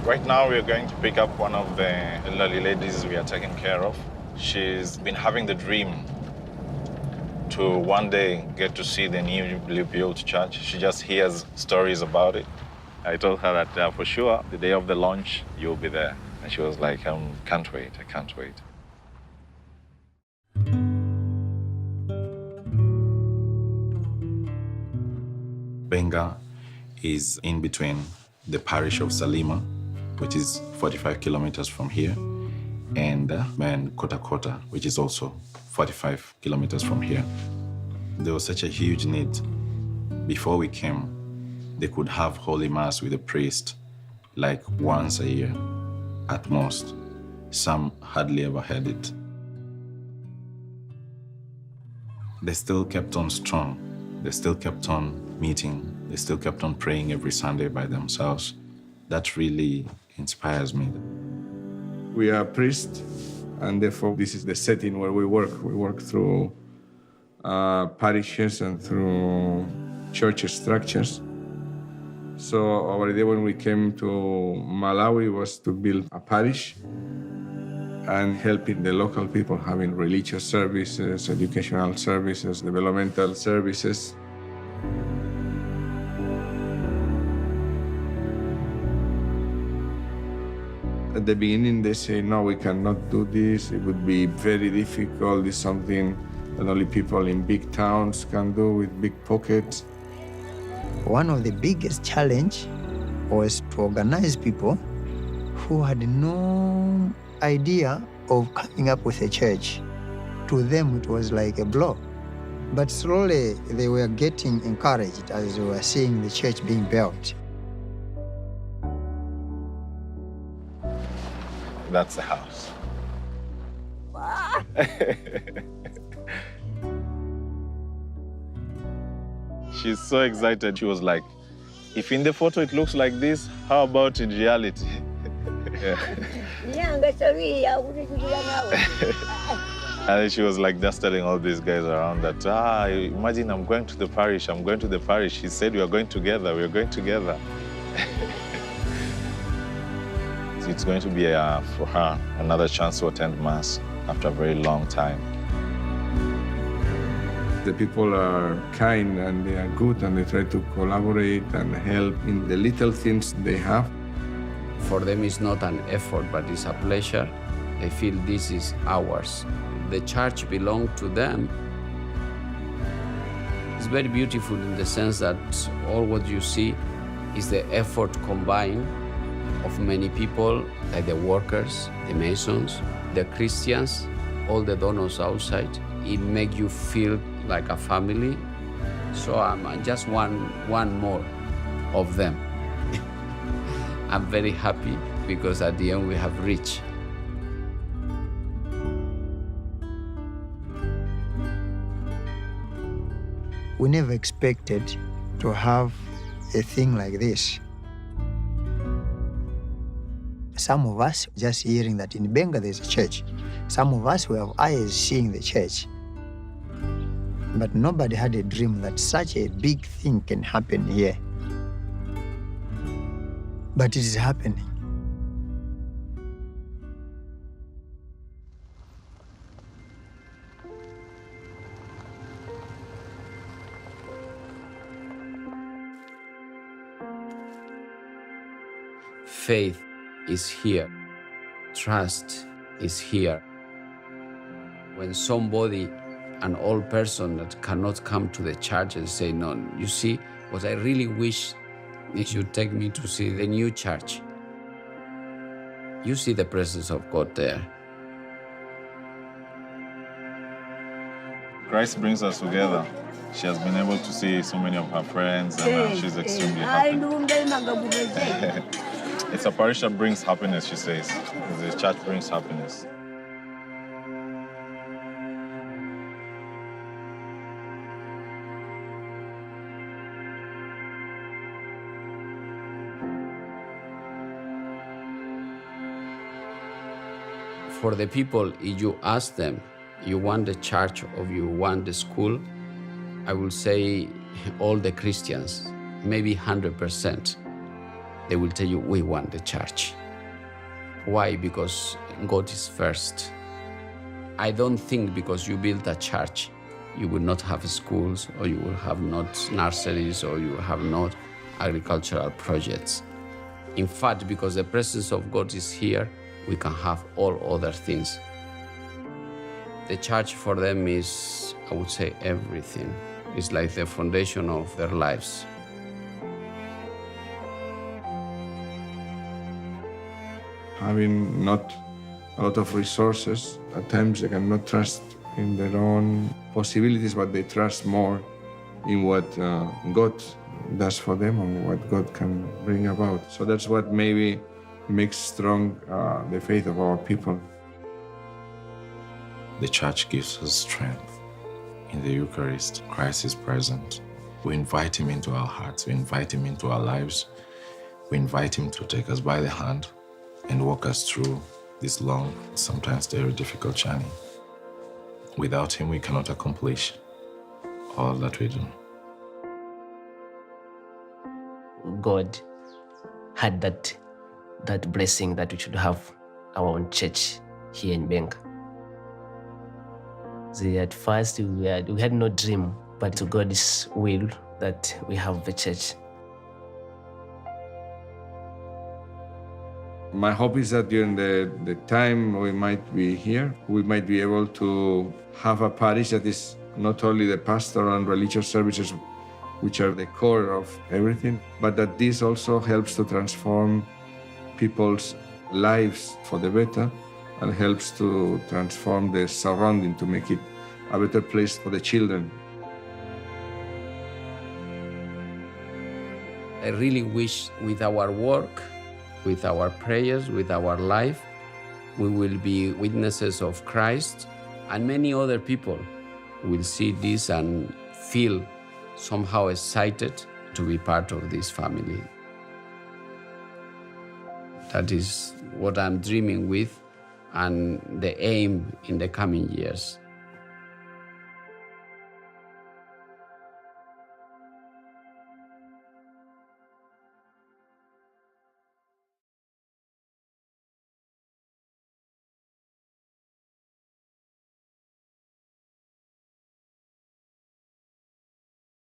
Right now, we're going to pick up one of the elderly ladies we are taking care of. She's been having the dream to one day get to see the newly built church. She just hears stories about it. I told her that for sure, the day of the launch, you'll be there. And she was like, can't wait, I can't wait. Benga is in between the parish of Salima, which is 45 kilometers from here, and Kota Kota, which is also 45 kilometers from here. There was such a huge need. Before we came, they could have Holy Mass with a priest like once a year at most. Some hardly ever had it. They still kept on strong. They still kept on meeting. They still kept on praying every Sunday by themselves. That really inspires me. We are priests, and therefore this is the setting where we work. We work through parishes and through church structures. So our idea when we came to Malawi was to build a parish and helping the local people having religious services, educational services, developmental services. At the beginning, they say, no, we cannot do this. It would be very difficult. It's something that only people in big towns can do with big pockets. One of the biggest challenge was to organize people who had no idea of coming up with a church. To them, it was like a blow. But slowly, they were getting encouraged as they were seeing the church being built. That's the house. She's so excited. She was like, if in the photo it looks like this, how about in reality? And she was like just telling all these guys around that, imagine I'm going to the parish, I'm going to the parish. She said we are going together, we are going together. It's going to be, for her, another chance to attend Mass after a very long time. The people are kind and they are good and they try to collaborate and help in the little things they have. For them, it's not an effort, but it's a pleasure. They feel this is ours. The church belongs to them. It's very beautiful in the sense that all what you see is the effort combined of many people, like the workers, the Masons, the Christians, all the donors outside. It makes you feel like a family. So I'm just one more of them. I'm very happy because at the end we have reached. We never expected to have a thing like this. Some of us just hearing that in Benga there's a church. Some of us who have eyes seeing the church. But nobody had a dream that such a big thing can happen here. But it is happening. Faith is here. Trust is here. When somebody, an old person that cannot come to the church and say, no, you see, what I really wish is you take me to see the new church. You see the presence of God there. Christ brings us together. She has been able to see so many of her friends and she's extremely happy. It's a parish that brings happiness, she says. The church brings happiness. For the people, if you ask them, you want the church or you want the school, I will say all the Christians, maybe 100%, they will tell you, we want the church. Why? Because God is first. I don't think because you build a church, you will not have schools, or you will have not nurseries, or you will have not agricultural projects. In fact, because the presence of God is here, we can have all other things. The church for them is, I would say, everything. It's like the foundation of their lives. Having not a lot of resources, at times they cannot trust in their own possibilities, but they trust more in what God does for them and what God can bring about. So that's what maybe makes strong the faith of our people. The church gives us strength. In the Eucharist, Christ is present. We invite him into our hearts, we invite him into our lives, we invite him to take us by the hand and walk us through this long, sometimes very difficult journey. Without him, we cannot accomplish all that we do. God had that blessing that we should have our own church here in Benga. At first, we had no dream, but to God's will that we have the church. My hope is that during the time we might be here, we might be able to have a parish that is not only the pastoral and religious services, which are the core of everything, but that this also helps to transform people's lives for the better and helps to transform the surrounding to make it a better place for the children. I really wish with our work, with our prayers, with our life, we will be witnesses of Christ, and many other people will see this and feel somehow excited to be part of this family. That is what I'm dreaming with and the aim in the coming years.